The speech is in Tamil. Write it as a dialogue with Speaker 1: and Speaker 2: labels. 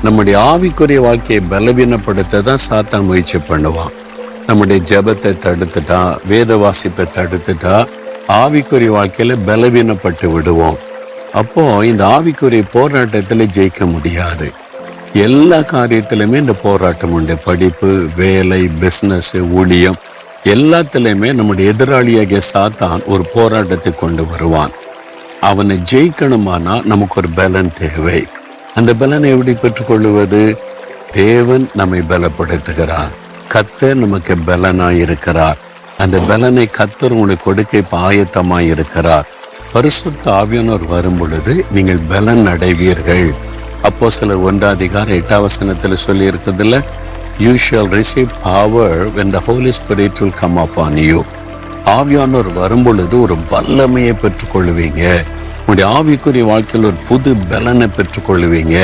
Speaker 1: நம்முடைய ஆவிக்குரிய வாழ்க்கையை பலவீனப்படுத்த தான் சாத்தான் முயற்சி பண்ணுவான். நம்முடைய ஜெபத்தை தடுத்துட்டா, வேத வாசிப்பை தடுத்துட்டா, ஆவிக்குரிய வாழ்க்கையில பலவீனப்பட்டு விடுவோம். அப்போ இந்த ஆவிக்குரிய போராட்டத்தில் ஜெயிக்க முடியாது. எல்லா காரியத்திலுமே இந்த போராட்டம் உண்டு. படிப்பு, வேலை, பிஸ்னஸ், ஊழியம் எல்லாத்திலையுமே நம்முடைய எதிராளியாகிய சாத்தான் ஒரு போராட்டத்தை கொண்டு வருவான். அவனை ஜெயிக்கணுமானா நமக்கு ஒரு பலன் தேவை. அந்த பலனை எப்படி பெற்றுக்கொள்வது? தேவன் நம்மை பலப்படுத்துகிறார். கர்த்தர் நமக்கு பலனாய் இருக்கிறார். அந்த பலனை கர்த்தர் உங்களுக்கு கொடுக்க இப்ப ஆயத்தமாய் இருக்கிறார். பரிசுத்த ஆவியானவர் வரும் பொழுது நீங்கள் பலன் அடைவீர்கள். அப்போஸ்தலர் 1:8 சொல்லி இருக்கிறதுல, you shall receive power when the Holy Spirit will come upon you. ஆவியானவர் வரும் பொழுது ஒரு வல்லமையை பெற்றுக்கொள்வீங்க. உங்களுடைய ஆவிக்குரிய வாழ்க்கையில் ஒரு புது பலனை பெற்றுக்கொள்வீங்க.